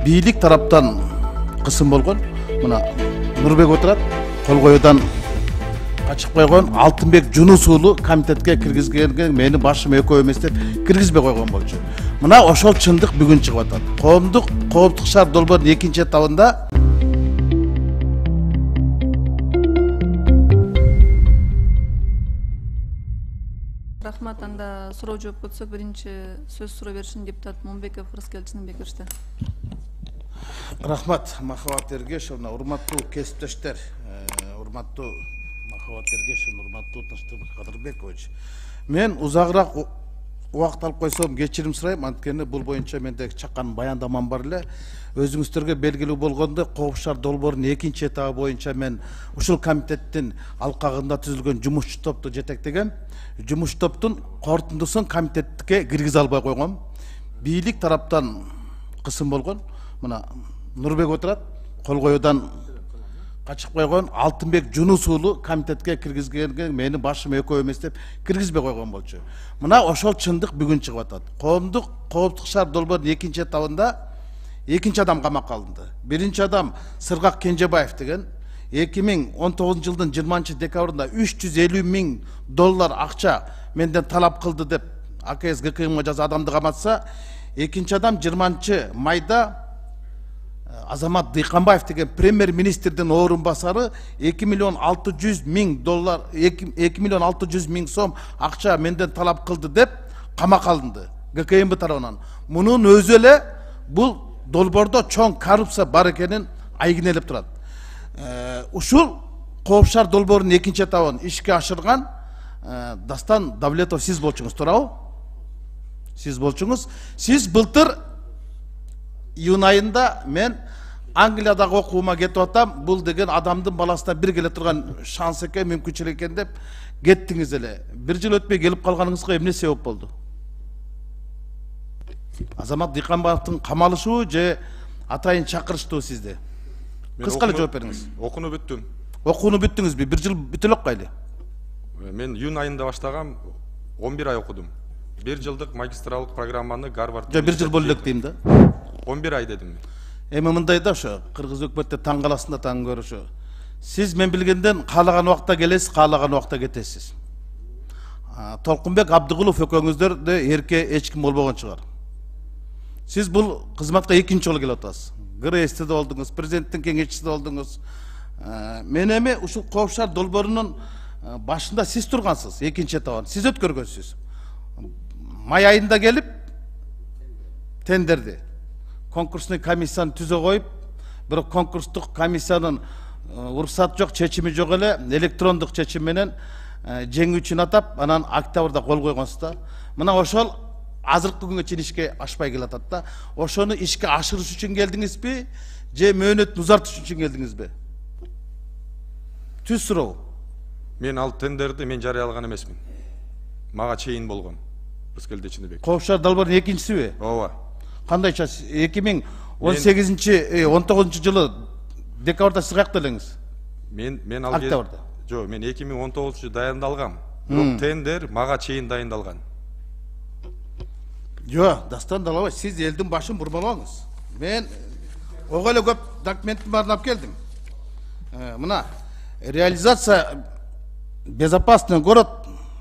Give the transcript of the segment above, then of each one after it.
бийлик тараптан кысым болгон. Мына Нурбек отурат, кол коюудан качып койгон Алтынбек Жунус уулу комитетке киргизгенге мени башым экөө эмес деп киргизбей койгон болчу. Мына ошол чындык бүгүн чыгып атат. Коомдук Кооптук шаар долбоорунун экинчи этабында Рахмат, анда суроо жооп өтсөк, биринчи сөз суроо беришин депутат Момбеков Рыскел Чыныбек беришти. Рахмат, Махабат Эргешевна, урматтуу кесиптештер, урматтуу Махабат Эргешевна, урматтуу Тынчтык Кадырбекович. Мен узагыраак убакыт алып койсом кечирим сурайм, анткени бул боюнча менде чаккан баяндамам бар эле. Өзүңүздөргө белгилүү болгондой, Кооптук шаар долбоорунун экинчи этабы боюнча мен ушул комитеттин алкагында түзүлгөн жумушчу топту жетектегем. Жумуш топтун корутундусун комитетке киргизе албай койгом. Бийлик тараптан кысым болгон. Мына Нурбек отурат, кол коюудан качып койгон Алтынбек Жунус уулу комитетке киргизгенге мени башым экөө эмес деп киргизбей койгон болчу. Мына ошол чындык бүгүн чыгып атат. Кооптук шаар долбоорунун экинчи этабында экинчи адам камакка алынды. Биринчи адам Сыргак Кенжебаев деген 2019 жылдын 20 декабрында $350.000 акча менден талап кылды деп АКС ГКМга жаза адамды каматса, экинчи адам 20 майда Азамат Дыйканбаев деген премьер-министрдин орун басары $2,600,000 сом акча менден талап кылды деп камакка алынды ГКМ тарабынан. Мунун өзү эле бул долбоордо чоң коррупция бар экенин айгинелеп турат. Ушул Кооптук шаар долбоорунун экинчи этабын ишке ашырган Дастан Давлетов сиз болчуңуз, туурабы? Сиз болчуңуз. Сиз былтыр июнь айында мен Англиядагы окуума кетип атам, бул деген адамдын баласына бир келе турган шанс экен, мүмкүнчүлүк экен деп кеттиңиз эле. Бир жыл өтпөй келип калганыңызга эмне себеп болду? Азамат Дыйканбаевдин камалышыбы же атайын чакырыштыбы сизди? Кыска эле жооп бериңиз. Окууну бүттүм. Окууну бүттүңүзбү? Бир жыл бүтө элек кайли? Мен июнь айында баштагам, 11 ай окудум. 1 жылдык магистралык программаны Гарвардда. Бир жыл боло элек дейм да. 11 ай дедим. Эми мындай да, ошо кыргыз өкмөттө таң каласында таң көрүшү. Сиз мен билгенден каалаган убакта келесиз, каалаган убакта кетесиз. Толкунбек Абдыгулов экөөңүздөрдө эрке эч ким болбогон чыгар. Сиз бул кызматка экинчи жолу келип атасыз. ГРС'те да болдуңуз, президенттин кеңешчисинде болдуңуз. Мен эми ушул Кооптук шаар долбоорунун башында сиз тургансыз, экинчи этабын. Сиз өткөргөнсүз. Май айында келип тендерди. Конкурсный комиссияны түзө коюп, бирок конкурстук комиссиянын уруксаты жок, чечими жок эле, электрондук чечим менен жеңүүчүн атап, анан октябрда кол койгонсуз да. Мына ошол азыркы күнгө чейин ишке ашпай келатат да. Ошону ишке ашырыш үчүн келдиңизби, же мөөнөтүн узартыш үчүн келдиңизби? Түз суроо. Мен ал тендерди мен жарыялаган эмесмин. Мага чейин болгон. Рыскелде Чыныбек. Кооптук шаар долбоорунун экинчисиби? Ооба. Кандайча 2018-19 жылы декабрда сиз каякта элеңиз? Мен ал октябрда. Жок, мен 2019 дайындалгам. Бирок тендер мага чейин дайындалган. Жок, Дастан Далабай, сиз элдин башын бурмалаңыз. Мен ого эле көп документин баарын алып келдим. Мына реализация безопасный город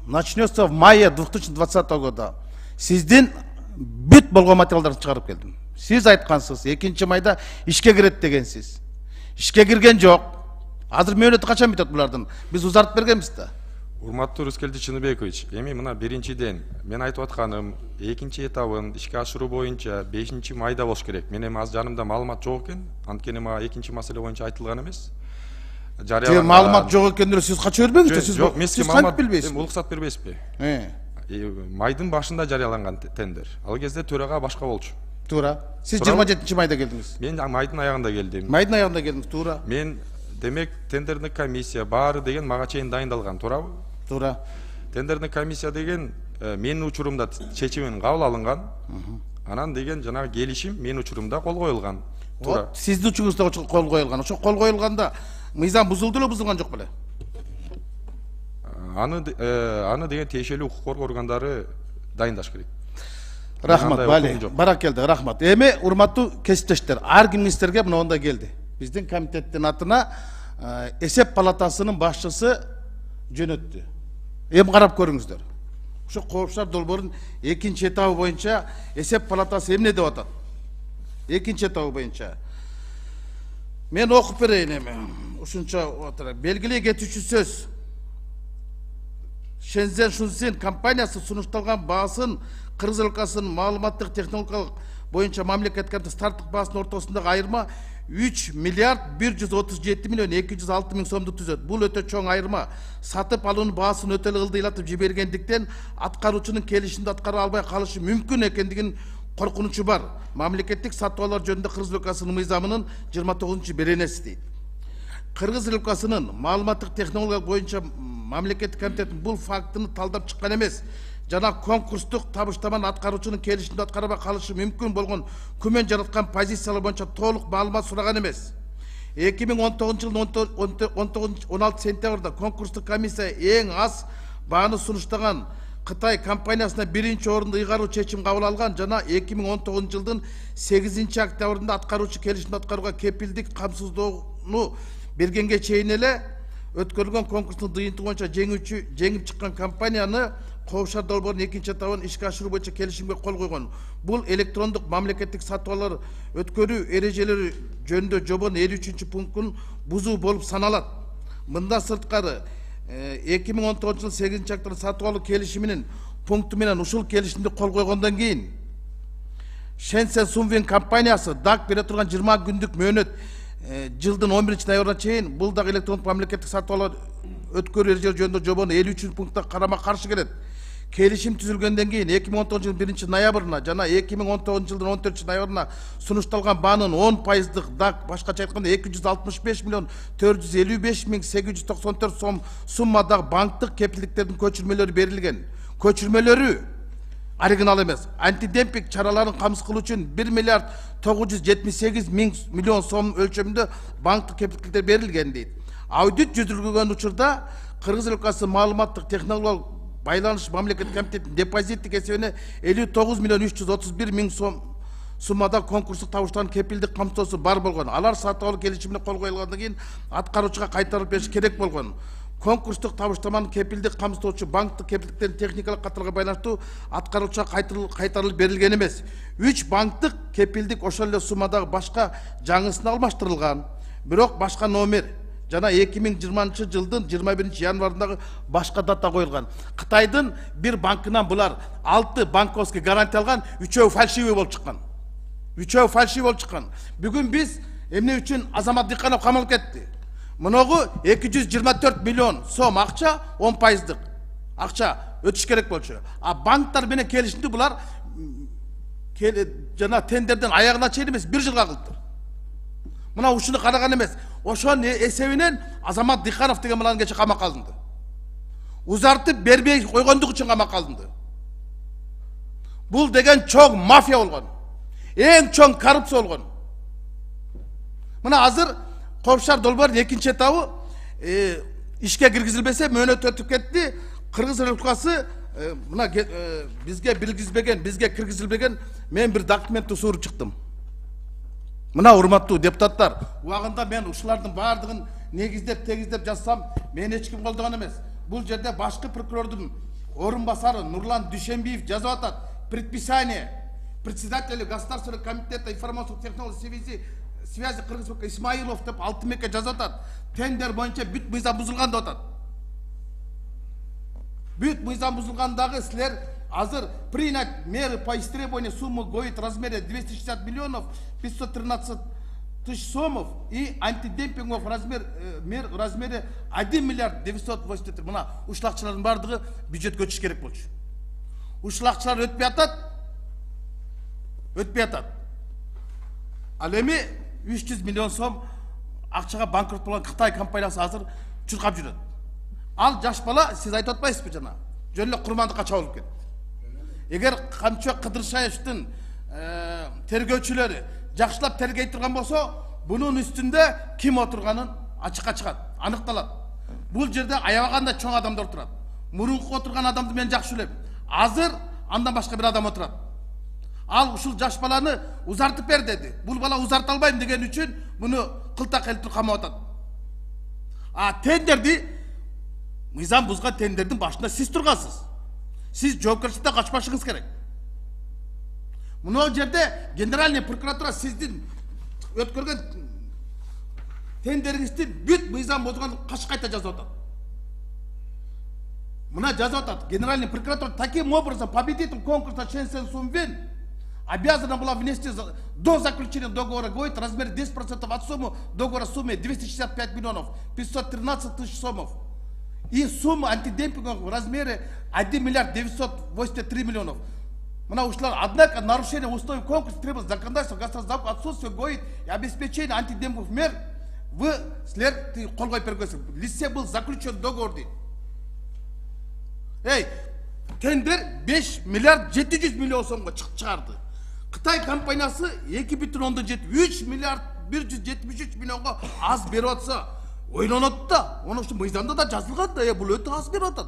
начнется в мае 2020 года. Сиздин бүт болгон материалдарды чыгарып келдим. Сиз айткансыз, 2 майда ишке кирет дегенсиз. Ишке кирген жок. Азыр мөөнөтү качан бүтөт булардын? Биз узартып бергенбиз да. Урматтуу Рыскелде Чыныбекович, эми мына биринчиден мен айтып атканым, экинчи этабын ишке ашыруу боюнча 5 майда болуш керек. Мен эми аз жанымда маалымат жок экен, анткени мага экинчи маселе боюнча айтылган эмес. Жарыяланган маалымат жок экендер сиз кача бербеңизби? Сиз жок, мен сизге маалымат билбейсизби? Уруксат бербейсизби? Майдын башында жарыяланган тендер. Ал кезде төрага башка болчу. Туура. Сиз 27 майда келдиңиз. Мен майдын аягында келдим. Майдын аягында келдиңиз, туура. Мен демек тендердик комиссия баары деген мага чейин дайындалган, туурабы? Туура. Тендердик комиссия деген менин учурумда чечимин кабыл алынган. Анан деген жанагы келишим менин учурумда кол коюлган. Туура. Сиздин учуруңузда кол коюлган. Ошо кол коюлганда мыйзам бузулду эле, бузулган жок беле? Аны деген тиешелүү укук коргоо органдары дайындаш керек. Рахмат, Бали. Баракелді, рахмат. Эми, урматтуу кесиптештер, ар кимиңиздерге мындай келди. Биздин комитеттин атына эсеп палатасынын башчысы жөнөттү. Эми карап көрүңүздөр. Ушу Коопшар долбоорунун экинчи этабы боюнча эсеп палатасы эмне деп атат? Экинчи этабы боюнча. Мен окуп берейин эми. Ушунча белгилей кетүүчү сөз. Shenzhen Shunsin компаниясы сунушталган баасын Кыргыз өлкөсүнүн маалыматтык технологиялык боюнча мамлекетке старттык баасынын ортосундагы айырма 3 миллиард 137 миллион 206 миң сомду түзөт. Бул өтө чоң айырма. Сатып алуунун баасын өтө ылдыйлатып жибергендиктен аткаруучунун келишимди аткара албай калышы мүмкүн экендигин коркунучу бар. Мамлекеттик сатуулар жөнүндө Кыргыз өлкөсүнүн мыйзамынын 29-беренеси дейт. Кыргыз өлкөсүнүн маалыматтык технологиялык боюнча мамлекеттик комитетин бул фактыны талдап чыккан эмес. Жана конкурстук табыштаманы аткаруучунун келишимди аткарбай калышы мүмкүн болгон күмөн жараткан позициялар боюнча толук маалымат сураган эмес. 2019 жылдын 16 сентябрда конкурстук комиссия эң аз бааны сунуштаган Кытай компаниясына биринчи орунду ыйгаруу чечим кабыл алган жана 2019 жылдын 8 октябрында аткаруучу келишимди аткарууга кепилдик камсыздоону бергенге чейин эле өткөрүлгөн конкурстун жыйынтыгы боюнча жеңип чыккан компанияны Коопшар долбоорунун экинчи этабын ишке ашыруу боюнча келишимге кол койгон. Бул электрондук мамлекеттик сатуулар өткөрүү эрежелери жөнүндө жобонун 53-пунктун бузуу болуп саналат. Мындан сырткары 2019 жыл 8 октябрда сатып алуу келишиминин пункту менен ушул келишимди кол койгондон кийин Shenzhen Sunvin компаниясы дак бере турган 20 күндүк мөөнөт жылдын 11 ноябрына чейин бул дагы электрондук мамлекеттик сатуулар өткөрүү эрежелери жөнүндө жобонун 53-пунктта карама каршы келет. Келишим түзүлгөндөн кийин 2019 жылдын 1 ноябрына жана 2019 жылдын 14 ноябрына сунушталган баанын 10%дык дак башкача айтканда 265 миллион 455 миң 894 сом суммадагы банктык кепилдиктердин көчүрмөлөрү берилген. Көчүрмөлөрү оригинал эмес. Антидемпинг чараларын камсыз кылуу үчүн 1 миллиард 978 миллион сом өлчөмүндө банктык кепилдиктер берилген дейт. Аудит жүргүзүлгөн учурда Кыргыз өлкөсү маалыматтык технологиялык байланыш мамлекеттик комитетинин депозиттик эсебине 59 миллион 331 миң сом суммада конкурстук табыштардын кепилдик камсоосу бар болгон. Алар сатып алуу келишимине кол коюлгандан кийин аткаруучуга кайтарып бериш керек болгон. Конкурстук табыштаманын кепилдик камсыздоочу банктык кепилдиктердин техникалык катарга байланыштуу аткаруучуга кайтарылып берилген эмес. 3 банктык кепилдик ошол эле суммадагы башка жаңысына алмаштырылган. Бирок башка номер жана 2020 жылдын 21 январындагы башка дата коюлган. Кытайдын бир банкынан булар 6 банковский гарантия алган, 3-өө фальшивый болуп чыккан. 3-өө фальшивый болуп чыккан. Бүгүн биз эмне үчүн Азамат Дыйканов камалып кетти? Мыногу 224 миллион сом акча 10%дык акча өтүш керек болчу. А банктар менен келишимди булар жана тендерден аягына чейин эмес 1 жылга кылдыр. Мына ушуну караган эмес. Ошонун эсебинен Азамат Дыйканов деген мындан кече камакка алынды. Узартып бербей койгондук үчүн камакка алынды. Бул деген чоң мафия болгон. Эң чоң коррупция болгон. Мына азыр Коопшар долбоорунун экинчи этабы ишке киргизилбесе мөөнөт өтүп кетти. Кыргыз өлкөсү мына бизге билгизбеген, бизге киргизилбеген мен бир документти сууруп чыктым. Мына урматтуу депутаттар, убагында мен ушулардын баардыгын негиздеп тегиздеп жазсам, мен эч ким колдогон эмес. Бул жерде башкы прокурордун орун басары Нурлан Дүйшөнбиев жазып атат. Предписание председателя Государственного комитета информационных технологий связи Кыргыз Исмаилов деп Алтынбекке жазып атат. Тендер боюнча бүт мыйзам бузулган деп атат. Бүт мыйзам бузулгандагы силер азыр принять меры по истребованию суммы ГОИТ в размере 260 миллионов 513 тысяч сомов и антидемпингов мер в размере 1 миллиард 983. Мына ушлакчылардын бардыгы бюджетке өтүш керек болчу. Ушлакчылар өтпөй атат. Ал эми 300 миллион сом акчага банкрот болгон Кытай компаниясы азыр чуркап жүрөт. Ал жаш бала сиз айтып атпайсызбы жана? Жөн эле курмандыкка чабылып кетти. Эгер Камчок Кыдыршаевдин тергөөчүлөрү жакшылап тергей турган болсо, бунун үстүндө ким отурганын ачыкка чыгат, аныкталат. Бул жерде аябаганда чоң адамдар турат. Мурунку отурган адамды мен жакшы билем. Азыр андан башка бир адам отурат. Ал ушул жаш баланы узартып бер деди. Бул бала узарта албайм деген үчүн муну кылта келтирип камап атат. Тендерди мыйзам бузган тендердин башында сиз тургансыз. Сиз жоопкерчиликтен качпашыңыз керек. Мына жерде Генеральный прокуратура сиздин өткөргөн тендериңиздин бүт мыйзам бузган качы кайта жазып атат. Мына жазып атат. Генеральный прокуратура таким образом победитель конкурса Чен Сен Сунвен обязана была внести до заключения договора ГОИТ размер 10% от суммы договора в сумме 265 миллионов 513 тысяч сомов и сумма антидемпинга в размере 1 миллиард 983 миллионов. Однако нарушение условий конкурса требует законодательства государства отсутствие ГОИТ и обеспечение антидемпинговых мер в след колгой перегосы. В листе был заключен договор. Тендер 5 миллиард 700 миллион сомго чыгарды. Кытай компаниясы 2,7 3 миллиард 173 миллионго аз берип атса ойлонот да. Оны үчүн мыйзамда да жазылган да, бул өтө аз берип атат.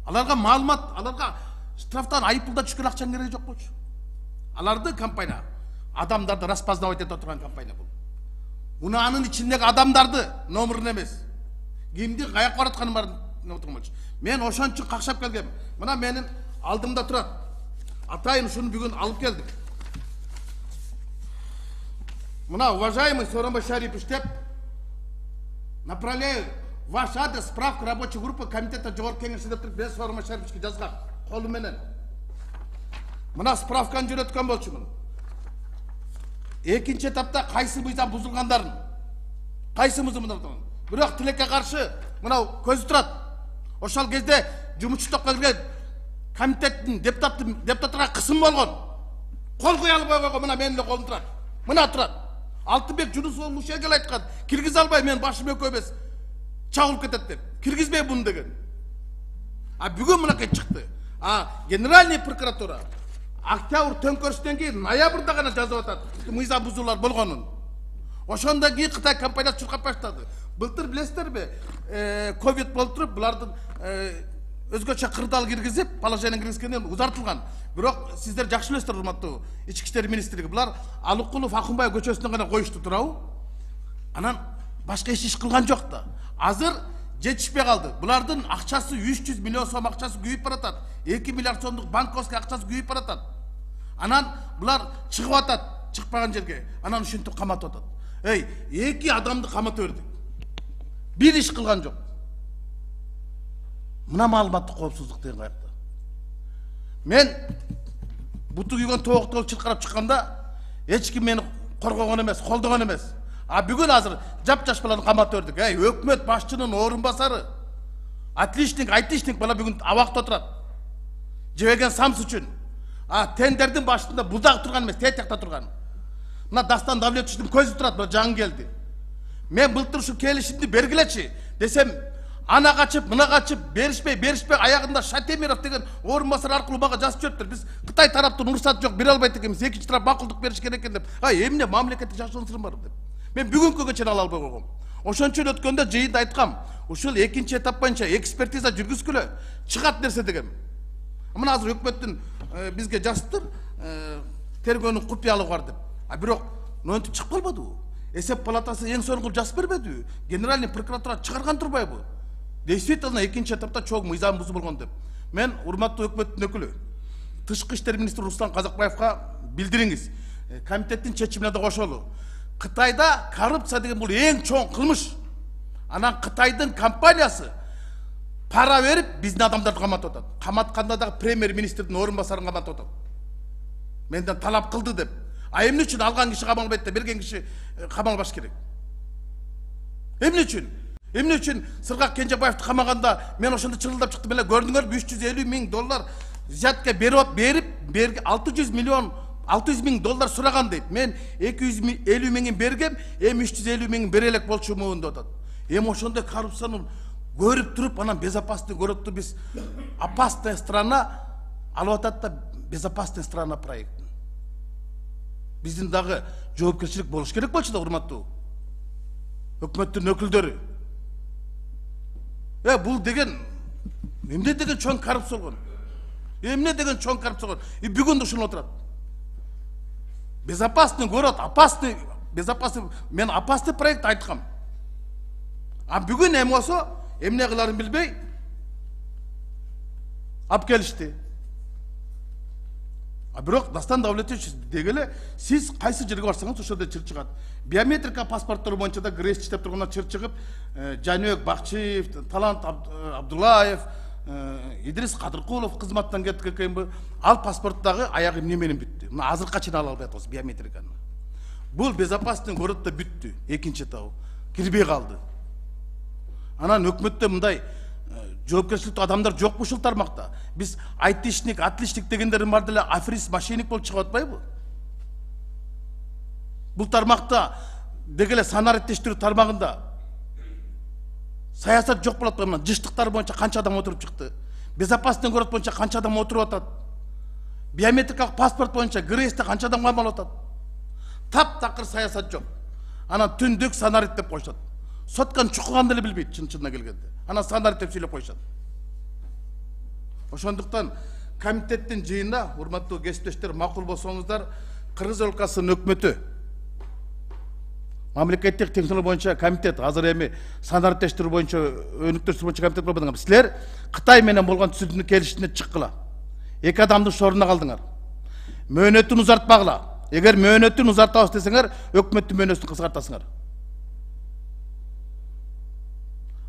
Аларга маалымат, аларга штрафтан айыппулда түшкөн акчанын кереги жок болчу. Алардын компания адамдарды распознавать ете турган компания бул. Муну анын ичиндеги адамдарды номерин эмес, кимди каяка баратканын барын отурмачу. Мен ошон үчүн какшап келгем. Мына менин алдымда турат. Атайын ушуну бүгүн алып келдим. Мына уважаемый Сооронбай Шарипович деп направляю ваш адрес справку рабочей группы комитета жогорку кеңеши деп туруп, мен Сооронбай Шариповичке жазгам колу менен. Мына справканы жөнөткөн болчумун. Экинчи этапта кайсы мыйзам бузулгандарын, кайсы мыйзам, бирок тилекке каршы мына көзү турат. Ошол кезде жумушчу топко кирген комитеттин депутаттарга кысым болгон. Кол кое албай койгон, мына менин эле колум турат. Мына турат. Алтынбек Жунусов Мушегел айткан, киргизе албай мен башым экөө эмес чагылып кетет деп. Киргизбей буну деген. Бүгүн мынакей чыкты. Генеральный прокуратура октябрь төңкөрүштөн кийин ноябрда гана жазып атат мыйзам бузуулар болгонун. Ошондон кийин Кытай компаниясы чуркап баштады. Былтыр билесиздерби, ковид болуп туруп, булардын өзгөчө кырдаал киргизип, положение киргизгенден узартылган. Бирок сиздер жакшы билесиздер, урматтуу Ички иштер министрлиги, булар Алыкулов Акунбай көчөсүнөн гана коюшту туурабы? Анан башка иш кылган жок да. Азыр жетишпей калды. Булардын акчасы 300 миллион сом акчасы күйүп баратат. 2 миллиард сомдук банковский акчасы күйүп баратат. Анан булар чыгып атат, чыкпаган жерге. Анан ушинтип каматып атат. Эки адамды каматып бердик. Бир иш кылган жок. Мына маалыматтык коопсуздук деген каякта. Мен буту күйгөн тоокто чылкырап чыкканда эч ким мени коргогон эмес, колдогон эмес. Бүгүн азыр жап-жаш баланы каматып бердик. Өкмөт башчынын орун басары, отличник, айтишник бала бүгүн абакта турат. Жебеген самс үчүн. Тендердин башында булдаг турган эмес, тетякта турган. Мына Дастан Давлетовичтин көзү турат, мына жаңы келди. Мен былтыр ушу келишимди бергилечи десем, ана качып, мына качып, беришпей, аягында Шатемиров деген орун басар аркылуу мага жазып жибериптир. Биз Кытай тараптын уруксаты жок, бере албайт экенбиз, экинчи тарап макулдук бериш керек экен деп. Эмне мамлекеттик жашоонун бар деп. Мен бүгүнкүгө чейин ала албай койгом. Ошон үчүн өткөндө жыйында айткам, ушул экинчи этап боюнча экспертиза жүргүзгүлө, чыгат нерсе дегем. Мына азыр өкмөттүн бизге жазыптыр, тергөөнүн купуялыгы бар деп. Бирок монтип чыгып калбадыбы? Эсеп палатасы эң соңку жазып бербедиби? Генеральный прокуратура чыгарган турбайбы? Действительно экинчи этапта чоң мыйзам бузуу болгон деп. Мен урматтуу өкмөттүн өкүлү, Тышкы иштер министри Руслан Казакбаевга билдириңиз. Комитеттин чечимине да кошолу. Кытайда коррупция деген бул эң чоң кылмыш. Анан Кытайдын компаниясы пара берип биздин адамдарды каматып атат. Каматканда дагы премьер-министрдин орун басарын каматып атат. Менден талап кылды деп. Эмне үчүн алган киши камалбайт да, берген киши камалбаш керек? Эмне үчүн? Эмне үчүн Сыргак Кенжебаевди камаганда мен ошондо чырылдап чыктым эле, көрдүңөрбү, 350 миң доллар взятка берип 600 миң доллар сураган дейт. Мен 250 миңин бергем, эми 350 миңин бере элек болчумун деп атат. Эми ошондой коррупцияны көрүп туруп, анан безопасный городду биз опасная страна алып атат да, безопасная страна проектин. Биздин дагы жоопкерчилик болуш керек болчу да, урматтуу өкмөттүн өкүлдөрү. Бул деген эмне деген чоң коррупция болгон? Эмне деген чоң коррупция болгон? Бүгүн ушуну отурат. Безопасный город, опасный, безопасный, мен опасный проект айткам. А бүгін эми болсо, эмне кыларын билбей, алып келишти. А бирок Дастан Давлетович дегеле, сиз кайсы жерге барсаңыз ошол чыр чыгат. Биометрика паспорттор боюнча да грейс иштеп турганда чыр чыгып, Жаныбек Бакчиев, Талант Абдуллаев, Идрис Кадыркулов кызматтан кеткен ал паспорттагы аягы эмне менен бүттү. Мына азыркыга чейин ала албай атабыз биометриканы. Бул безопасный городто бүттү. Экинчи этабы кирбей калды. Анан өкмөттө мындай жоопкерчиликтүү адамдар жок ушул тармакта. Биз айтишник, атличник дегендердин бар деле аферист, мошенник болуп чыгып атпайбы? Бул тармакта дегеле санариттештирүү тармагында саясат жок болот атпайбы? Жыштыктар боюнча канча адам отуруп чыкты? Безопасный город боюнча канча адам отуруп атат? Биометрикалык паспорт боюнча ГРСте канча адам камалып атат? Таптакыр саясат жок. Анан түндүк санарит деп коюшат. Соткан чукуганды эле билбейт чын-чынына келгенде. Анан санарит деп сүйлөп коюшат. Ошондуктан комитеттин жыйында, урматтуу кесиптештер, макул болсоңуздар, Кыргыз өлкөсүнүн өкмөтү мамлекеттик технология боюнча комитет, азыр эми санариттештирүү боюнча, өнүктүрүү боюнча комитет болбодуңар. Силер Кытай менен болгон түзүлүүнү келишимине чыккыла. Эки адамдын шорунда калдыңар. Мөөнөтүн узартпагыла. Эгер мөөнөтүн узартабыз десеңер, өкмөттүн мөөнөтүн кыскартасыңар.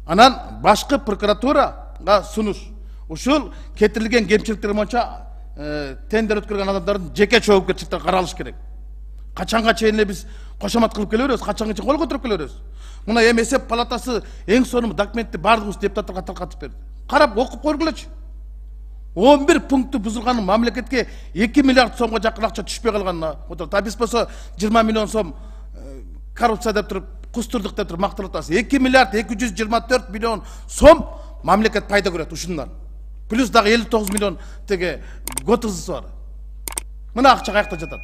Анан башкы прокуратурага сунуш. Ушул кетирилген кемчиликтер боюнча тендер өткөргөн адамдардын жеке жоопкерчиликтери каралыш керек. Качанга чейин эле биз кошомат кылып келе беребиз, качанга чейин кол көтөрүп келе беребиз. Мына эми эсеп палатасы эң сонун документти бардыгыбыз депутаттарга таркатып берди. Карап окуп койгулачы. 11 пункты бузулган мамлекетке 2 миллиард сомго жакын акча түшпөй калганына отуруп. Та биз болсо 20 миллион сом коррупция деп туруп, кустурдук деп туруп макталып атабыз. 2 миллиард 224 миллион сом мамлекет пайда көрөт ушундан. Плюс дагы 59 миллион теге готызысы бар. Мына акча каякта жатат?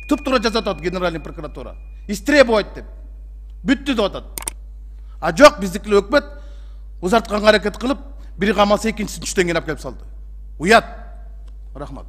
Туп-туура жазып атат генеральный прокуратура. Истребовать деп. Бүттү деп атат. А жок, биздикилер өкмөт узартканга аракет кылып, бири камалса экинчисин түштөн кийин алып келип салды. Уят. Рахмат.